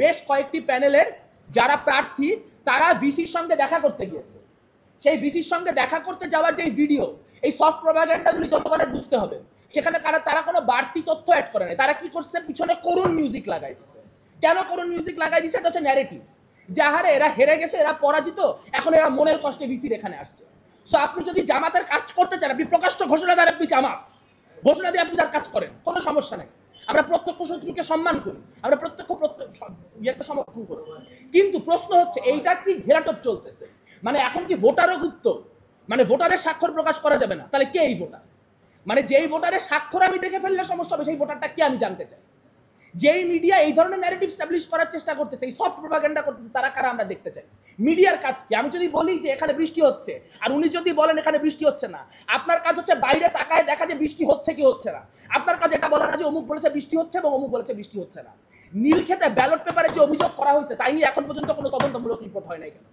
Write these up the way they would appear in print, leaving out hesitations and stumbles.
বেশ কয়েকটি প্যানেলের যারা প্রার্থী তারা ভিসির সঙ্গে দেখা করতে গিয়েছে। সেই ভিসির সঙ্গে দেখা করতে যাওয়ার যে ভিডিও, এই সফট প্রপাগান্ডাগুলি জনগণের বুঝতে হবে। সেখানে তারা কোনো বাড়তি তথ্য অ্যাড করে নাই। তারা কি করছে, পিছনে করুণ মিউজিক লাগাই দিছে। কেন করুণ মিউজিক লাগাই দিছে? এটা হচ্ছে ন্যারেটিভ, যে আহারে এরা হেরে গেছে, এরা পরাজিত, এখন এরা মনের কষ্টে ভিসির এখানে আসছে। সো আপনি যদি জামাতের কাজ করতে চান, আপনি প্রকাশ্য ঘোষণা দেন আপনি জামাত, ঘোষণা দিয়ে আপনি তার কাজ করেন, কোনো সমস্যা নাই। আমরা প্রত্যক্ষ শত্রুকে সম্মান করি, আমরা প্রত্যক্ষ সমর্থন করি। কিন্তু প্রশ্ন হচ্ছে এইটা কি ঘেরাটোপ চলতেছে, মানে এখন কি ভোটারও গুপ্ত, মানে ভোটারের স্বাক্ষর প্রকাশ করা যাবে না? তাহলে কে এই ভোটার? মানে যেই ভোটারের স্বাক্ষর আমি দেখে ফেললে সমস্যা হবে, সেই ভোটারটা কি আমি জানতে চাই। যেই মিডিয়া এই ধরনের ন্যারেটিভ স্টাবলিশ করার চেষ্টা করতেছে, এই সফট প্রপাগান্ডা করতেছে, তারা কারা আমরা দেখতে চাই। মিডিয়ার কাজ কি? আমি যদি বলি যে এখানে বৃষ্টি হচ্ছে, আর উনি যদি বলেন এখানে বৃষ্টি হচ্ছে না, আপনার কাজ হচ্ছে বাইরে তাকায় দেখা যে বৃষ্টি হচ্ছে কি হচ্ছে না। আপনার কাজ এটা বলা না যে অমুক বলেছে বৃষ্টি হচ্ছে এবং অমুক বলেছে বৃষ্টি হচ্ছে না। নীলক্ষেতে ব্যালট পেপারে যে অভিযোগ করা হয়েছে তাই নিয়ে এখন পর্যন্ত কোনো তদন্তমূলক রিপোর্ট হয় নাই কেন?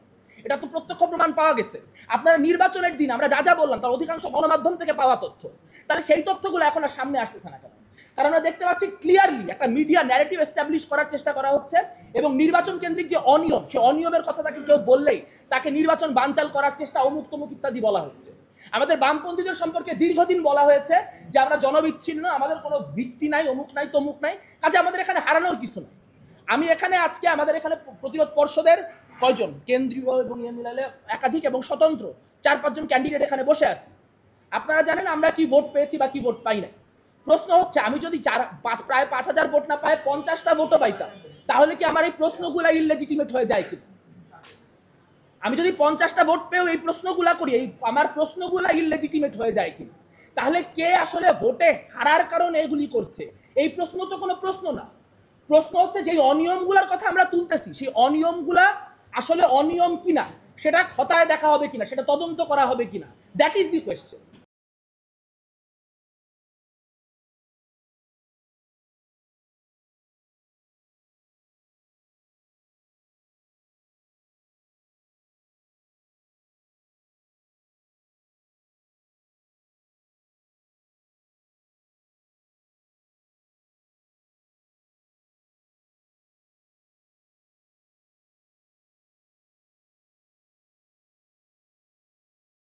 এটা তো প্রত্যক্ষ প্রমাণ পাওয়া গেছে। আপনারা নির্বাচনের দিন আমরা যা যা বললাম তার অধিকাংশ গণমাধ্যম থেকে পাওয়া তথ্য। তাহলে সেই তথ্যগুলো এখন আর সামনে আসতেছে না কেন? কারণ আমরা দেখতে পাচ্ছি ক্লিয়ারলি একটা মিডিয়া ন্যারেটিভ এস্টাবলিশ করার চেষ্টা করা হচ্ছে, এবং নির্বাচন কেন্দ্রিক যে অনিয়ম, সেই অনিয়মের কথা তাকে কেউ বললেই তাকে নির্বাচন বানচাল করার চেষ্টা, অমুক তমুক ইত্যাদি বলা হচ্ছে। আমাদের বামপন্থীদের সম্পর্কে দীর্ঘদিন বলা হয়েছে যে আমরা জনবিচ্ছিন্ন, আমাদের কোনো ভিত্তি নাই, অমুক নাই তমুক নাই, কাজে আমাদের এখানে হারানোর কিছু নাই। আমি এখানে আজকে আমাদের এখানে প্রতিরোধ পর্ষদের কয়জন কেন্দ্রীয় এবং মিলালে একাধিক এবং স্বতন্ত্র 4-5 জন ক্যান্ডিডেট এখানে বসে আছে। আপনারা জানেন আমরা কি ভোট পেয়েছি বা কি ভোট পাই না। প্রশ্ন হচ্ছে আমি যদি প্রায় 5000 ভোট না পাই 50টা ভোটও পাইতাম, তাহলে কি আমার এই প্রশ্নগুলা ইললেজিটিমেট হয়ে যায় কিনা? আমি যদি 50টা ভোট পেয়েও এই প্রশ্নগুলা করি, এই আমার প্রশ্নগুলা ইললেজিটিমেট হয়ে যায় কিনা? তাহলে কে আসলে ভোটে হারার কারণে এগুলি করছে? এই প্রশ্ন তো কোনো প্রশ্ন না। প্রশ্ন হচ্ছে যে অনিয়মগুলোর কথা আমরা তুলতেছি, সেই অনিয়মগুলা আসলে অনিয়ম কিনা, সেটা খতায় দেখা হবে কিনা, সেটা তদন্ত করা হবে কিনা, দ্যাট ইজ দি কোয়েশ্চেন।